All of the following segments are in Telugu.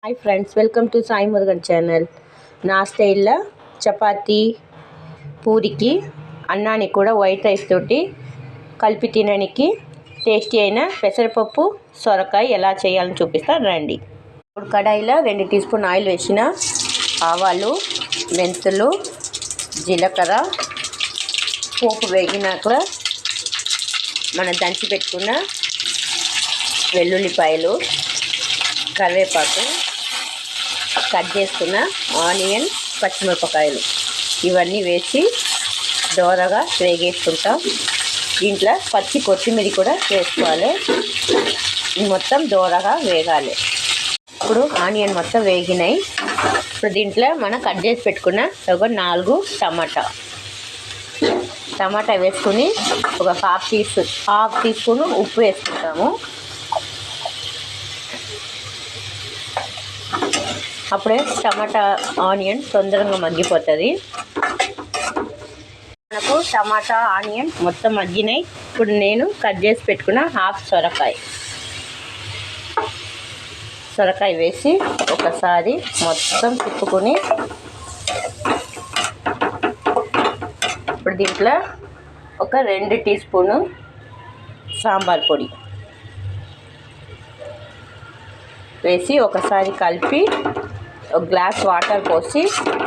Hi friends, welcome to Sai Murugan channel. నా స్టైల్లో చపాతీ పూరికి అన్నానికి కూడా వైట్ రైస్ తోటి కలిపి తినడానికి టేస్టీ అయిన పెసరపప్పు సొరకాయ ఎలా చేయాలని చూపిస్తాను రండి. ఇప్పుడు కడాయిలో 2 టీ స్పూన్ ఆయిల్ వేసిన ఆవాలు, మెంతులు, జీలకర్ర పోపు వేగినాక మనం దంచి పెట్టుకున్న వెల్లుల్లిపాయలు, కరివేపాకు, కట్ చేసుకున్న ఆనియన్, పచ్చిమిరపకాయలు ఇవన్నీ వేసి దోరగా వేగేసుకుంటాం. దీంట్లో పచ్చి కొత్తిమీర కూడా వేసుకోవాలి. మొత్తం దోరగా వేగాలి. ఇప్పుడు ఆనియన్ మొత్తం వేగినాయి. ఇప్పుడు దీంట్లో మనం కట్ చేసి పెట్టుకున్న ఒక 4 టమాటా వేసుకుని ఒక హాఫ్ టీ స్పూన్ ఉప్పు వేసుకుంటాము. అప్పుడే టమాటా ఆనియన్ తొందరగా మగ్గిపోతుంది. మనకు టమాటా ఆనియన్ మొత్తం మగ్గినాయి. ఇప్పుడు నేను కట్ చేసి పెట్టుకున్న హాఫ్ సొరకాయ వేసి ఒకసారి మొత్తం తిప్పుకొని ఇప్పుడు దీంట్లో ఒక 2 టీ స్పూను సాంబార్ పొడి వేసి ఒకసారి కలిపి ఒక గ్లాస్ వాటర్ పోసి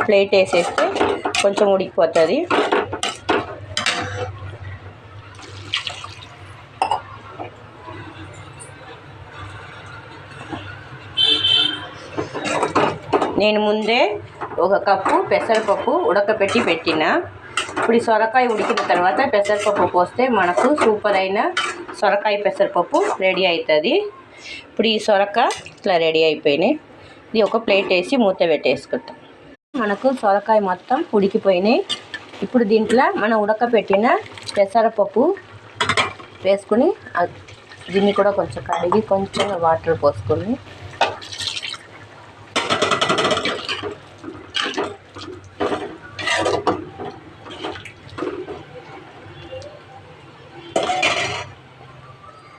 ప్లేట్ వేసేస్తే కొంచెం ఉడికిపోతుంది. నేను ముందే 1 కప్పు పెసరపప్పు ఉడకపెట్టి పెట్టిన. ఇప్పుడు ఈ సొరకాయ ఉడికిన తర్వాత పెసరపప్పు పోస్తే మనకు సూపర్ అయిన సొరకాయ పెసరపప్పు రెడీ అవుతుంది. ఇప్పుడు ఈ సొరకాయ ఇట్లా రెడీ అయిపోయినాయి. ఇది ఒక ప్లేట్ వేసి మూత పెట్టేసుకుంటాం. మనకు సొరకాయ మొత్తం ఉడికిపోయినాయి. ఇప్పుడు దీంట్లో మనం ఉడకపెట్టిన పెసరపప్పు వేసుకుని దీన్ని కూడా కొంచెం కడిగి కొంచెం వాటర్ పోసుకొని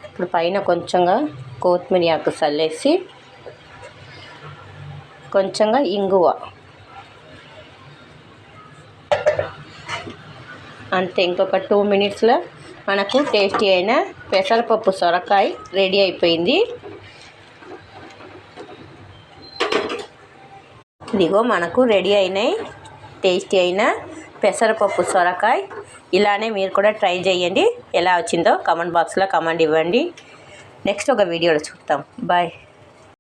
ఇప్పుడు పైన కొంచెంగా కొత్తిమీర ఆకు చల్లేసి కొంచెంగా ఇంగువ అంతే. ఇంకొక 2 మినిట్స్లో మనకు టేస్టీ అయిన పెసరపప్పు సొరకాయ రెడీ అయిపోయింది. ఇదిగో మనకు రెడీ అయినాయి టేస్టీ అయిన పెసరపప్పు సొరకాయ. ఇలానే మీరు కూడా ట్రై చేయండి. ఎలా వచ్చిందో కామెంట్ బాక్స్లో కామెంట్ ఇవ్వండి. నెక్స్ట్ ఒక వీడియోలో చూద్దాం. బాయ్.